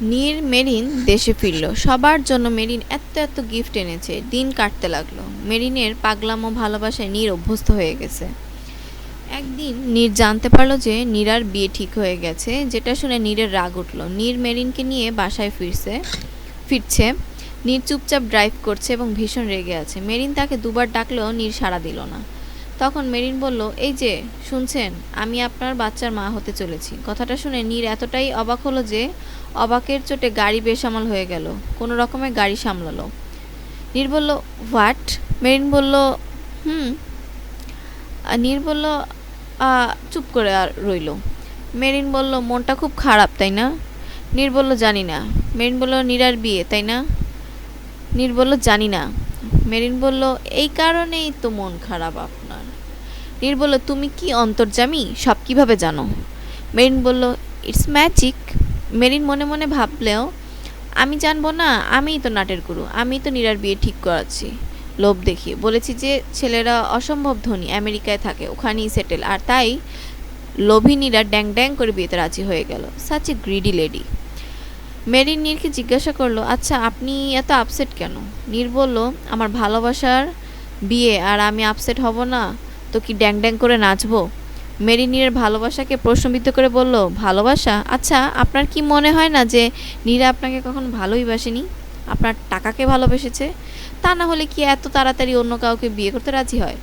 নীর marine দেশে ফিরল। সবার জন্য মেরিন এত এত গিফট এনেছে। দিন কাটতে লাগলো। মেরিনের পাগলামো ভালোবাসায় নীর অভ্যস্ত হয়ে গেছে। একদিন নীর জানতে পারলো যে নীরার বিয়ে ঠিক হয়ে গেছে, যেটা শুনে নীরের রাগ উঠল। নীর মেরিনকে নিয়ে বাসায় ফিরছে। নীর চুপচাপ ড্রাইভ করছে এবং ভীষণ রেগে আছে। মেরিন তাকে দুবার ডাকলেও নীর সাড়া দিল না। তখন মেরিন বলল, এই যে শুনছেন, আমি আপনার বাচ্চার মা হতে চলেছি। কথাটা শুনে নীর এতটাই অবাক হলো যে অবাকের চোটে গাড়ি বেসামাল হয়ে গেল। কোনো রকমে গাড়ি সামলালো। নীর বলল, হোয়াট? মেরিন বলল, হুম। নীর বলল, চুপ করে আর রইল। মেরিন বলল, মনটা খুব খারাপ তাই না? নীর বলল, জানি না। মেরিন বলল, নীরার বিয়ে তাই না? নীর বলল, জানি না। মেরিন বলল, এই কারণেই তো মন খারাপ আপনার। নীর বলল, তুমি কি অন্তর্যামী? সব কিভাবে জানো? মেরিন বলল, ইটস ম্যাজিক। মেরিন মনে মনে ভাবলেও, আমি জানবো না? আমিই তো নাটের গুরু। আমিই তো নীরার বিয়ে ঠিক করাচ্ছি লোভ দেখিয়ে। বলেছি যে ছেলেরা অসম্ভব ধনী, আমেরিকায় থাকে, ওখানেই সেটেল, আর তাই লোভী নীরা ড্যাং ড্যাং করে বিয়েতে রাজি হয়ে গেল। Such a greedy lady. মেরিন নীরকে জিজ্ঞাসা করলো, আচ্ছা আপনি এত আপসেট কেন? নীর বলল, আমার ভালোবাসার বিয়ে আর আমি আপসেট হব না তো কি ড্যাং ড্যাং করে নাচবো? মেরিন নীরের ভালোবাসাকে প্রশ্নবিদ্ধ করে বলল, ভালোবাসা? আচ্ছা আপনার কি মনে হয় না যে নীরা আপনাকে কখনো ভালোই বাসেনি? আপনার টাকাকে ভালোবেসেছে? তা না হলে কি এত তাড়াতাড়ি অন্য কাউকে বিয়ে করতে রাজি হয়?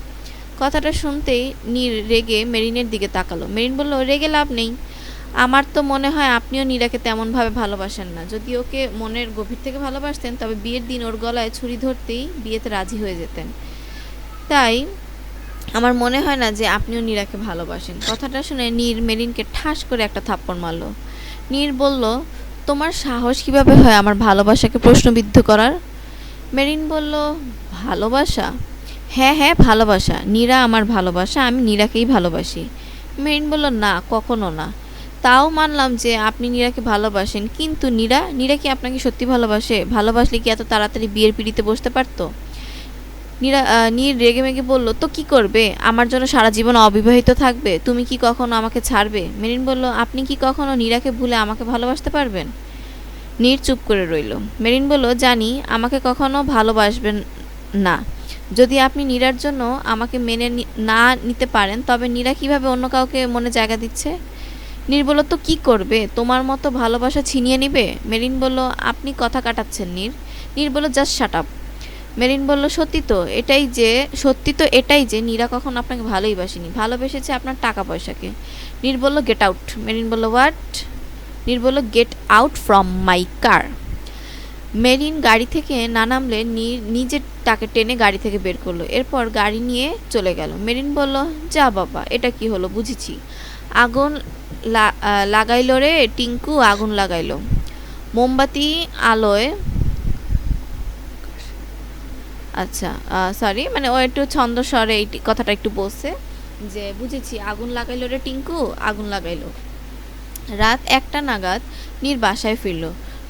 কথাটা শুনতেই নীর রেগে মেরিনের দিকে তাকালো। মেরিন বলল, রেগে লাভ নেই। আমার তো মনে হয় আপনিও নীরাকে তেমনভাবে ভালোবাসেন না। যদি ওকে মনের গভীর থেকে ভালোবাসতেন তবে বিয়ের দিন ওর গলায় ছুরি ধরতেই বিয়েতে রাজি হয়ে যেতেন। তাই আমার মনে হয় না যে আপনিও নীরাকে ভালোবাসেন। কথাটা শুনে নীর মেরিনকে ঠাস করে একটা থাপ্পড় মারল। নীর বলল, তোমার সাহস কিভাবে হয় আমার ভালোবাসাকে প্রশ্নবিদ্ধ করার? মেরিন বলল, ভালোবাসা? হ্যাঁ হ্যাঁ ভালোবাসা। নীরা আমার ভালোবাসা, আমি নীরাকেই ভালোবাসি। মেরিন বলল, না কখনো না। তাও মানলাম যে আপনি নীরাকে ভালোবাসেন, কিন্তু নীরা কি আপনাকে সত্যি ভালোবাসে? ভালোবাসলে কি এত তাড়াতাড়ি বিয়ের পিড়িতে বসতে পারতো? নীর রেগেমেগে বলল, তো কি করবে? আমার জন্য সারা জীবন অবিবাহিত থাকবে? তুমি কি কখনো আমাকে ছাড়বে? মেরিন বলল, আপনি কি কখনো নীরাকে ভুলে আমাকে ভালোবাসতে পারবেন? নীর চুপ করে রইল। মেরিন বলল, জানি আমাকে কখনো ভালোবাসবেন না। যদি আপনি নীরার জন্য আমাকে মেনে না নিতে পারেন তবে নীরা কিভাবে অন্য কাউকে মনে জায়গা দিচ্ছে? নীর বলল, তো কি করবে? তোমার মতো ভালোবাসা ছিনিয়ে নিবে? মেরিন বলল, আপনি কথা কাটাচ্ছেন নীর। নীর বলল, জাস্ট শাট আপ। মেরিন বলল, সত্যি তো এটাই যে নীরা কখনো আপনাকে ভালোই বাসেনি, ভালোবেসেছে আপনার টাকা পয়সাকে। নীর বলল, গেট আউট। মেরিন বলল, হোয়াট? নীর বলল, get out from my car. Marine গাড়ি থেকে না নামলে নীর নিজের তাকে টেনে গাড়ি থেকে বের করলো। এরপর গাড়ি নিয়ে চলে গেল। মেরিন বলল, যা বাবা, এটা কি হলো? বুঝেছি, আগুন লাগাইল রে টিঙ্কু, আগুন লাগাইলো মোমবাতি আলোয়। আচ্ছা, সরি, মানে ও একটু ছন্দ স্বরে এই কথাটা একটু বলছে যে, বুঝেছি, আগুন লাগাইলো রে টিঙ্কু, আগুন লাগাইলো। রাত 1টা নাগাদ নীর বাসায় ফিরল।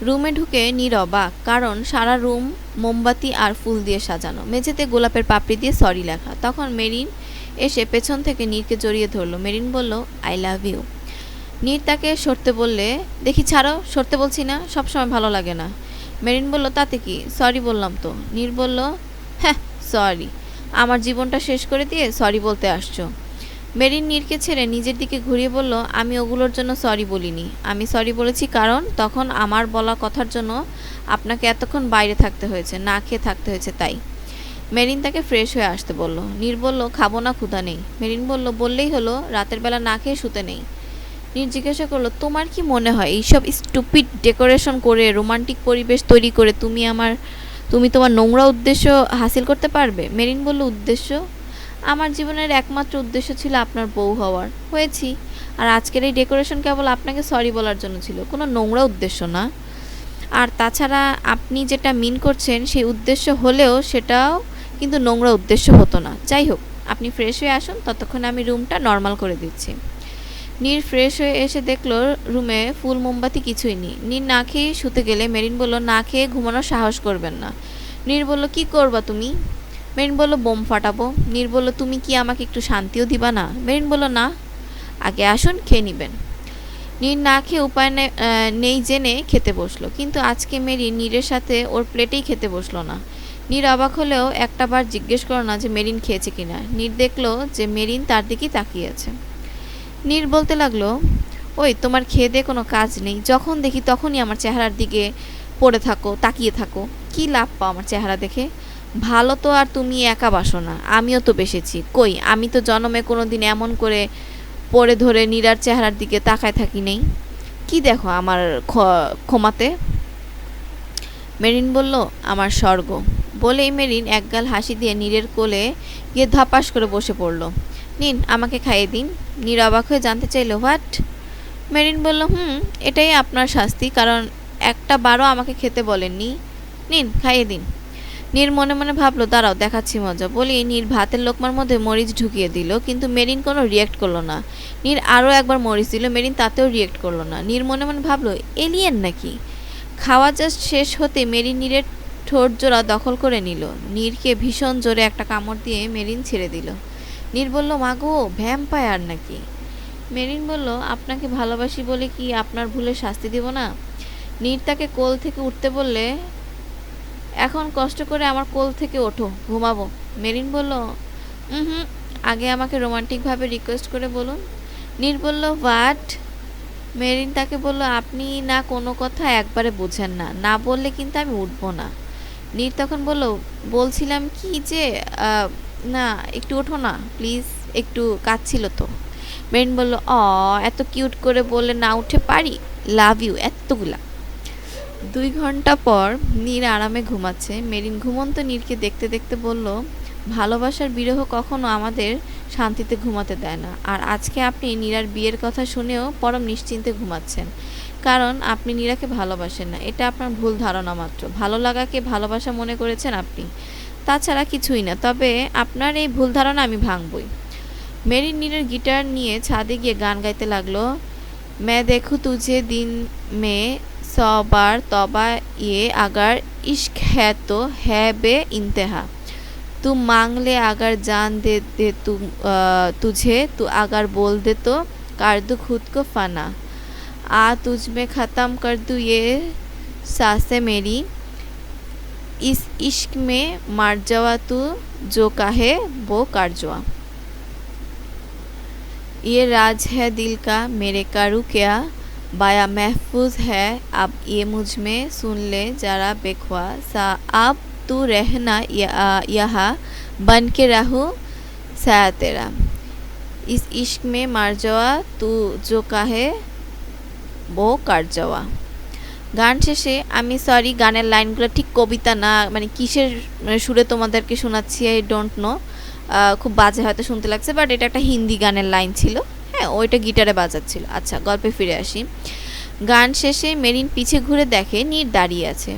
রুমে ঢুকে নীর অবাক, কারণ সারা রুম মোমবাতি আর ফুল দিয়ে সাজানো, মেঝেতে গোলাপের পাপড়ি দিয়ে সরি লেখা। তখন মেরিন এসে পেছন থেকে নীরকে জড়িয়ে ধরলো। মেরিন বলল, আই লাভ ইউ। নীর তাকে সরতে বললে, দেখি ছাড়ো, সরতে বলছি না, সবসময় ভালো লাগে না। মেরিন বলল, তাতে কি, সরি বললাম তো। নীর বলল, হ্যাঁ সরি, আমার জীবনটা শেষ করে দিয়ে সরি বলতে আসছো? মেরিন নীরকে ছেড়ে নিজের দিকে ঘুরিয়ে বলল, আমি ওগুলোর জন্য সরি বলিনি। আমি সরি বলেছি কারণ তখন আমার বলা কথার জন্য আপনাকে এতক্ষণ বাইরে থাকতে হয়েছে, না খেয়ে থাকতে হয়েছে, তাই। মেরিন তাকে ফ্রেশ হয়ে আসতে বলল। নীর বলল, খাবো না, ক্ষুধা নেই। মেরিন বলল, বললেই হলো, রাতের বেলা না খেয়ে শুতে নেই। নীর জিজ্ঞাসা করলো, তোমার কি মনে হয় এইসব স্টুপিড ডেকোরেশন করে রোমান্টিক পরিবেশ তৈরি করে তুমি তোমার নোংরা উদ্দেশ্য হাসিল করতে পারবে? মেরিন বলল, উদ্দেশ্য? আমার জীবনের একমাত্র উদ্দেশ্য ছিল আপনার বউ হওয়ার, হয়েছি। আর আজকের এই ডেকোরেশন কেবল আপনাকে সরি বলার জন্য ছিল, কোনো নোংরা উদ্দেশ্য না। আর তাছাড়া আপনি যেটা মিন করছেন সেই উদ্দেশ্য হলেও সেটাও কিন্তু নোংরা উদ্দেশ্য হতো না। যাই হোক, আপনি ফ্রেশ হয়ে আসুন, ততক্ষণে আমি রুমটা নর্মাল করে দিচ্ছি। নীর ফ্রেশ হয়ে এসে দেখলো রুমে ফুল মোমবাতি কিছুই নেই। নীর না খেয়ে শুতে গেলে মেরিন বলল, না খেয়ে ঘুমানোর সাহস করবেন না। নীর বলল, কি করবা তুমি? মেরিন বলল, বোম ফাটাবো। নীর বলল, তুমি কি আমাকে একটু শান্তিও দিবা না? মেরিন বলল, না, আগে আসুন, খেয়ে নিবেন। নীর না খেয়ে উপায় নেই জেনে খেতে বসলো, কিন্তু আজকে মেরিন নীরের সাথে ওর প্লেটেই খেতে বসলো না। নীর অবাক হলেও একটা বার জিজ্ঞেস করো না যে মেরিন খেয়েছে কিনা। নীর দেখলো যে মেরিন তার দিকেই তাকিয়ে আছে। নীর বলতে লাগলো, ওই তোমার খেয়ে দিয়ে কোনো কাজ নেই, যখন দেখি তখনই আমার চেহারার দিকে পড়ে থাকো, তাকিয়ে থাকো। কি লাভ পাও আমার চেহারা দেখে? ভালো তো আর তুমি একা বাসো না, আমিও তো বেসেছি। কই, আমি তো জন্মে কোনো দিন এমন করে পড়ে ধরে নীরার চেহারার দিকে তাকায় থাকি নেই। কি দেখো আমার ক্ষমাতে? মেরিন বলল, আমার স্বর্গ। বলেই মেরিন একগাল হাসি দিয়ে নীরের কোলে গিয়ে ধপাস করে বসে পড়ল। নিন, আমাকে খাইয়ে দিন। নীর অবাক হয়ে জানতে চাইল, হোয়াট? মেরিন বলল, এটাই আপনার শাস্তি, কারণ একটা বারও আমাকে খেতে বলেননি। নিন, খাইয়ে দিন। নীর মনে মনে ভাবলো, দাঁড়াও দেখাচ্ছি মজা। বলি নীর ভাতের লোকমার মধ্যে মরিচ ঢুকিয়ে দিল, কিন্তু মেরিন কোনো রিয়েক্ট করলো না। নীর আরও একবার মরিচ দিল, মেরিন তাতেও রিয়েক্ট করলো না। নীর মনে মনে ভাবলো, এলিয়েন নাকি? খাওয়া জাস্ট শেষ হতে মেরিন নীরের ঠোঁট জোড়া দখল করে নিল। নীরকে ভীষণ জোরে একটা কামড় দিয়ে মেরিন ছেড়ে দিল। নীর বলল, মাগো, ভ্যাম্পায়ার নাকি? মেরিন বলল, আপনাকে ভালোবাসি বলে কি আপনার ভুলে শাস্তি দিব না? নীর তাকে কোল থেকে উঠতে বললে, এখন কষ্ট করে আমার কোল থেকে ওঠো, ঘুমাবো। মেরিন বলল, হুম, আগে আমাকে রোমান্টিকভাবে রিকোয়েস্ট করে বলুন। নীর বলল, হোয়াট? মেরিন তাকে বলল, আপনি না কোনো কথা একবারে বোঝেন না, না বললে কিন্তু আমি উঠবো না। নীর তখন বলল, বলছিলাম কি যে না, একটু ওঠো না প্লিজ, একটু কাজ ছিল তো। মেরিন বলল, এত কিউট করে বললে না উঠে পারি? লাভ ইউ এতগুলা। 2 ঘন্টা পর নীর আরামে ঘুমাচ্ছে। মেরিন ঘুমন্ত নীরকে দেখতে দেখতে বলল, ভালোবাসার বিরহ কখনো আমাদের শান্তিতে ঘুমাতে দেয় না। আর আজকে আপনি নীরার বিয়ের কথা শুনেও পরম নিশ্চিন্তে ঘুমাচ্ছেন, কারণ আপনি নীরাকে ভালোবাসেন না। এটা আপনার ভুল ধারণা মাত্র। ভালো লাগাকে ভালোবাসা মনে করেছেন আপনি, তাছাড়া কিছুই না। তবে আপনার এই ভুল ধারণা আমি ভাঙবই। মেরিন নীরের গিটার নিয়ে ছাদে গিয়ে গান গাইতে লাগলো। मैं देखूं तुझे दिन में 100 बार तौबा ये अगर इश्क है तो है बे इंतहा तू मांग ले अगर जान दे दे तू तुझे तू अगर बोल दे तो कर दूँ खुद को फना आ तुझ में ख़त्म कर दूँ ये सांसें मेरी इस इश्क में मर जावा तू जो कहे वो कर जावा ये राज है दिल का मेरे करूँ क्या बाया महफूज है अब ये मुझ में सुन ले जरा बेख्वा सा अब तू रहना यहाँ बन के रहूँ साया तेरा इस इश्क में मर जावा तू जो कहे वो कर जावा। গান শেষে আমি সরি, গানের লাইনগুলো ঠিক কবিতা না, মানে কিসের সুরে তোমাদেরকে শোনাচ্ছি আই ডোন্ট নো, খুব বাজে হয়তো শুনতে লাগছে, বাট এটা একটা হিন্দি গানের লাইন ছিল। হ্যাঁ, ওইটা গিটারে বাজাচ্ছিল। আচ্ছা, গল্পে ফিরে আসি। গান শেষে মেরিন পিছে ঘুরে দেখে নীর দাঁড়িয়ে আছে।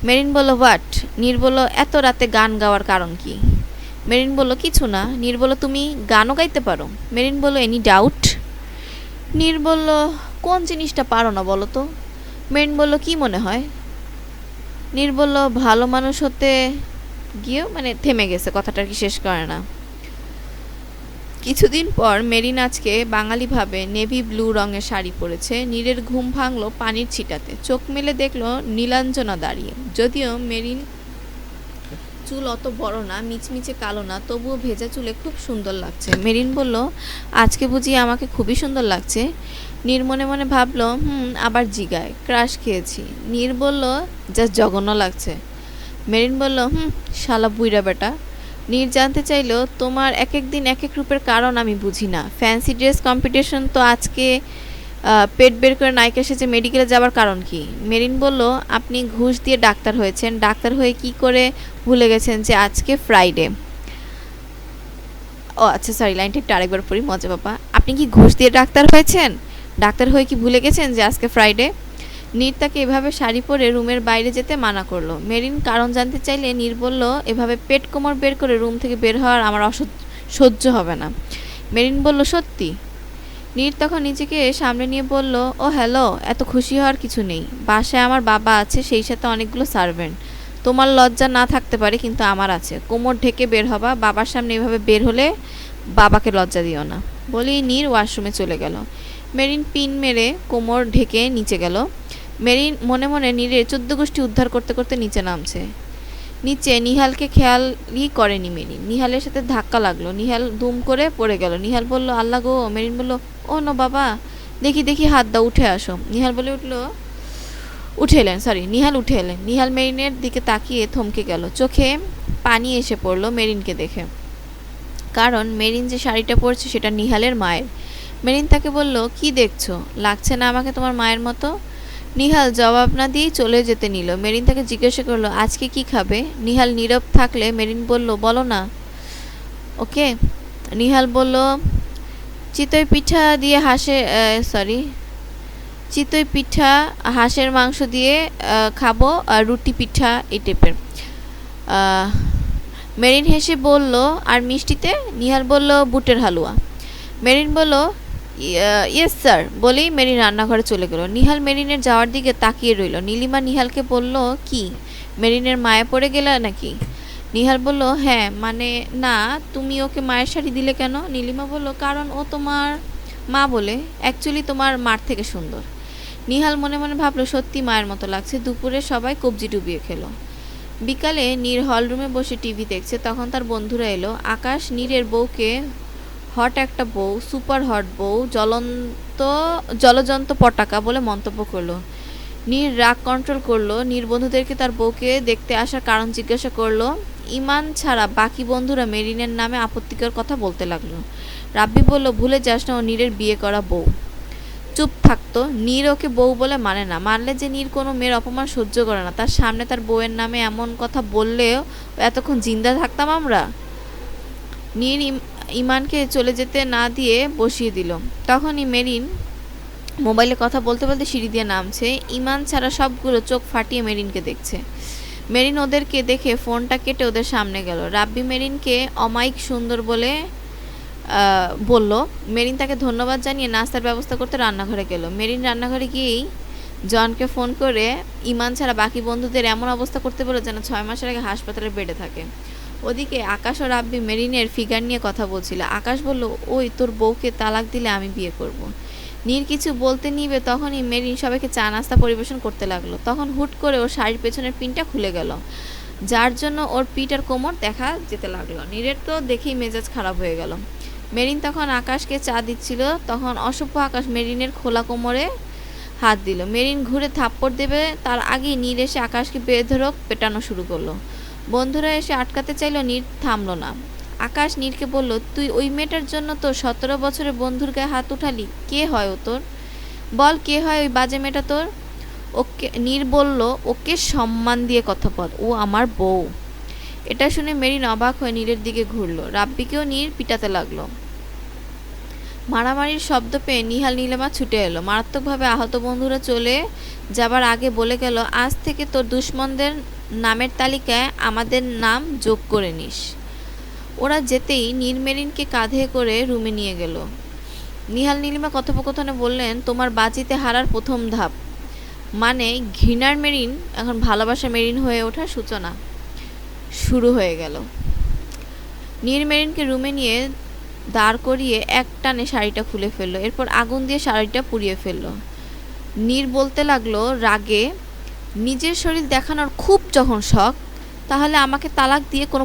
মেরিন বলল, হোয়াট? নীর বলল, এত রাতে গান গাওয়ার কারণ কি? মেরিন বলল, কিছু না। নীর বলল, তুমি গানও গাইতে পারো? মেরিন বলল, এনি ডাউট? নীর বলল, কোন জিনিসটা পারো না বলো তো? মেরিন বলল, কি মনে হয়? নীর বলল, ভালো মানুষ হতে গিয়েও, মানে থেমে গেছে, কথাটা কি শেষ করে না। কিছুদিন পর মেরিন আজকে বাঙালিভাবে নেভি ব্লু রঙের শাড়ি পরেছে। নীরের ঘুম ভাঙল পানির ছিটাতে। চোখ মেলে দেখলো নীলাঞ্জনা দাঁড়িয়ে। যদিও মেরিন চুল অত বড় না, মিচমিচে কালো না, তবুও ভেজা চুলে খুব সুন্দর লাগছে। মেরিন বলল, আজকে বুঝি আমাকে খুবই সুন্দর লাগছে? নীর মনে মনে ভাবল, আবার জিগায়, ক্রাশ খেয়েছি। নীর বলল, জাস্ট জঘন্য লাগছে। মেরিন বলল, শালা বুইড়া বেটা। নীর জানতে চাইল, তোমার এক এক দিন এক এক রূপের কারণ আমি বুঝি না। ফ্যান্সি ড্রেস কম্পিটিশন তো আজকে, পেট বের করে নায়িকা সেজে মেডিকেলে যাবার কারণ কি? মেরিন বলল, আপনি ঘুষ দিয়ে ডাক্তার হয়েছেন, ডাক্তার হয়ে কি করে ভুলে গেছেন যে আজকে ফ্রাইডে? ও আচ্ছা, সরি, লাইনটা একটু আরেকবার পড়ি, মজা বাবা। আপনি কি ঘুষ দিয়ে ডাক্তার হয়েছেন, ডাক্তার হয়ে কি ভুলে গেছেন যে আজকে ফ্রাইডে? নীর তাকে এভাবে শাড়ি পরে রুমের বাইরে যেতে মানা করলো। মেরিন কারণ জানতে চাইলে নীর বলল, এভাবে পেট কোমর বের করে রুম থেকে বের হওয়ার আমার সহ্য হবে না। মেরিন বলল, সত্যি? নীর তখন নিজেকে সামনে নিয়ে বলল, ও হ্যালো, এত খুশি হওয়ার কিছু নেই। বাসায় আমার বাবা আছে, সেই সাথে অনেকগুলো সার্ভেন্ট। তোমার লজ্জা না থাকতে পারে, কিন্তু আমার আছে। কোমর ঢেকে বের হবা, বাবার সামনে এভাবে বের হলে বাবাকে লজ্জা দিও না। বলেই নীর ওয়াশরুমে চলে গেল। মেরিন পিন মেরে কোমর ঢেকে নিচে গেল। মেরিন মনে মনে নীরের 14 গোষ্ঠী উদ্ধার করতে করতে নিচে নামছে। নিচে নিহালকে খেয়ালই করেনি মেরিন। নিহালের সাথে ধাক্কা লাগলো, নিহাল দুম করে পড়ে গেল। নিহাল বলল, আল্লাহ গো। মেরিন বলল, ও নো বাবা, দেখি দেখি হাত দাও, উঠে আসো। নিহাল বলে উঠলো, নিহাল উঠে এলেন। নিহাল মেরিনের দিকে তাকিয়ে থমকে গেল, চোখে পানি এসে পড়ল মেরিনকে দেখে। কারণ মেরিন যে শাড়িটা পরছে সেটা নিহালের মায়ের। মেরিন তাকে বলল, কি দেখছো, লাগছে না আমাকে তোমার মায়ের মতো? নিহাল জবাব না দিয়েই চলে যেতে নিল। মেরিন তাকে জিজ্ঞাসা করলো, আজকে কি খাবে? নিহাল নীরব থাকলে মেরিন বলল, বলো না। ওকে। নিহাল বলল, চিতই পিঠা দিয়ে চিতই পিঠা, হাঁসের মাংস দিয়ে খাবো, আর রুটি পিঠা এই টাইপের। মেরিন হেসে বলল, আর মিষ্টিতে? নিহাল বলল, বুটের হালুয়া। মেরিন বলল, ইয়েস স্যার বলেই মেরিন রান্নাঘরে চলে গেল। নিহাল মেরিনের যাওয়ার দিকে তাকিয়ে রইল। নীলিমা নিহালকে বলল, কি মেরিনের মায়ে পড়ে গেলে নাকি? নিহাল বলল, হ্যাঁ, মানে না, তুমি ওকে মায়ের শাড়ি দিলে কেন? নীলিমা বলল, কারণ ও তোমার মা বলে, অ্যাকচুয়ালি তোমার মার থেকে সুন্দর। নিহাল মনে মনে ভাবলো, সত্যি মায়ের মতো লাগছে। দুপুরে সবাই কবজি ডুবিয়ে খেলো। বিকালে নীর হলরুমে বসে টিভি দেখছে। তখন তার বন্ধুরা এলো। আকাশ নীরের বউকে হট একটা বউ, সুপার হট বউ, জলজন্ত পটাকা বলে মন্তব্য করলো। নীর রাগ কন্ট্রোল করলো। নীর বন্ধুদেরকে তার বউকে দেখতে আসার কারণ জিজ্ঞাসা করলো। ইমান ছাড়া বাকি বন্ধুরা মেরিনের নামে আপত্তিকর কথা বলতে লাগলো। রাব্বি বলল, ভুলে যাস না ও নীরের বিয়ে করা বউ। চুপ থাকতো। নীর ওকে বউ বলে মানে না। মানলে যে নীর কোনো মেয়ের অপমান সহ্য করে না। তার সামনে তার বউয়ের নামে এমন কথা বললেও এতক্ষণ জিন্দা থাকতাম আমরা। নীর ইমানকে চলে যেতে না দিয়ে বসিয়ে দিল। তখনই মেরিন মোবাইলে কথা বলতে বলতে সিঁড়ি দিয়ে নামছে। ইমান ছাড়া সবগুলো চোখ ফাটিয়ে মেরিনকে দেখছে। মেরিন ওদেরকে দেখে ফোনটা কেটে ওদের সামনে গেল। রাব্বি মেরিনকে অমায়িক সুন্দর বলে বলল। মেরিন তাকে ধন্যবাদ জানিয়ে নাস্তার ব্যবস্থা করতে রান্নাঘরে গেল। মেরিন রান্নাঘরে গিয়েই জনকে ফোন করে ইমান ছাড়া বাকি বন্ধুদের এমন অবস্থা করতে বলে যেন 6 মাসের আগে হাসপাতালে বেডে থাকে। ওদিকে আকাশ ও রাব্বি মেরিনের ফিগার নিয়ে কথা বলছিল। আকাশ বলল, ওই তোর বউকে তালাক দিলে আমি বিয়ে করব। নীর কিছু বলতে নিবে তখনই মেরিন সবাইকে চা নাস্তা পরিবেশন করতে লাগলো। তখন হুট করে ওর শাড়ির পেছনের পিনটা খুলে গেল, যার জন্য ওর পিঠ আর কোমর দেখা যেতে লাগলো। নীরের তো দেখেই মেজাজ খারাপ হয়ে গেল। মেরিন তখন আকাশকে চা দিচ্ছিল। তখন অসভ্য আকাশ মেরিনের খোলা কোমরে হাত দিল। মেরিন ঘুরে থাপ্পড় দেবে তার আগেই নীর এসে আকাশকে বেধড়ক পেটানো শুরু করলো। বন্ধুরা এসে আটকাতে চাইলো, নীর থামলো না। আকাশ নীরকে বলল, তুই ওই মেয়েটার জন্য তোর 17 বছরের বন্ধুর গায়ে হাত উঠালি? কে হয় ও তোর? বল, কে হয় ওই বাজে মেয়েটা তোর? ওকে। নীর বলল, ওকে সম্মান দিয়ে কথা বল, ও আমার বউ। এটা শুনে মেরিন অবাক হয়ে নীরের দিকে ঘুরল। রাব্বিকেও নীর পিটাতে লাগলো। মারামারির শব্দ পেয়ে নিহাল নীলিমা ছুটে এলো। মারাত্মকভাবে আহত বন্ধুরা চলে যাবার আগে বলে গেল, আজ থেকে তোর দুশ্মনদের নামের তালিকায় আমাদের নাম যোগ করে নিস। ওরা যেতেই নীর মেরিনকে কাঁধে করে রুমে নিয়ে গেল। নিহাল নীলিমা কথোপকথনে বললেন, তোমার বাজিতে হারার প্রথম ধাপ মানে ঘৃণার মেরিন এখন ভালোবাসা মেরিন হয়ে ওঠার সূচনা শুরু হয়ে গেল। নীর মেরিনকে রুমে নিয়ে দাঁড় করিয়ে এক টানে শাড়িটা খুলে ফেললো। এরপর আগুন দিয়ে শাড়িটা পুড়িয়ে ফেললো। নীর বলতে লাগলো রাগে, নিজের শরীর দেখানোর খুব যখন শখ, তাহলে আমাকে তালাক দিয়ে কোনো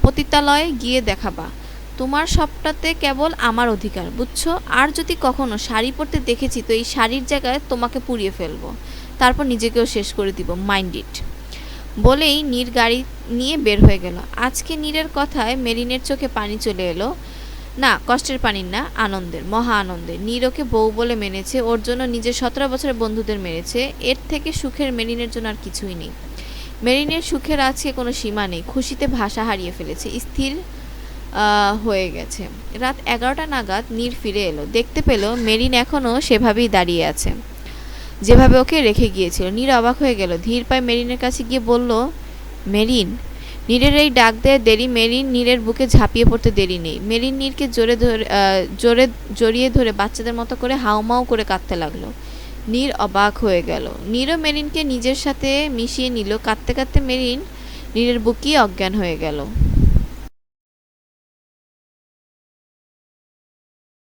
পতিতালয়ে গিয়ে দেখাবা। তোমার সবটাতে কেবল আমার অধিকার, বুঝছো? আর যদি কখনো শাড়ি পরতে দেখেছি তো এই শাড়ির জায়গায় তোমাকে পুড়িয়ে ফেলবো, তারপর নিজেকেও শেষ করে দিব, মাইন্ড ইট। বলেই নীর গাড়ি নিয়ে বের হয়ে গেল। আজকে নীরের কথায় মেরিনের চোখে পানি চলে এলো। না, কষ্টের পানি না, আনন্দের, মহা আনন্দের। নীর ওকে বউ বলে মেনেছে, ওর জন্য নিজের 17 বছরের বন্ধুদের মেরেছে। এর থেকে সুখের মেরিনের জন্য আর কিছুই নেই। মেরিনের সুখের আজকে কোনো সীমা নেই। খুশিতে ভাষা হারিয়ে ফেলেছে, স্থির হয়ে গেছে। রাত 11টা নাগাদ নীর ফিরে এলো। দেখতে পেল মেরিন এখনও সেভাবেই দাঁড়িয়ে আছে, যেভাবে ওকে রেখে গিয়েছিল। নীর অবাক হয়ে গেল। ধীর পায়ে মেরিনের কাছে গিয়ে বলল, মেরিন। নীরের এই ডাক দেয় দেরি মেরিন নীরের বুকে ঝাঁপিয়ে পড়তে দেরি নেই। মেরিন নীরকে জড়িয়ে ধরে বাচ্চাদের মতো করে হাউমাউ করে কাঁদতে লাগলো। নীর অবাক হয়ে গেল। নীরও মেরিনকে নিজের সাথে মিশিয়ে নিল। কাঁদতে কাঁদতে মেরিন নীরের বুকেই অজ্ঞান হয়ে গেল।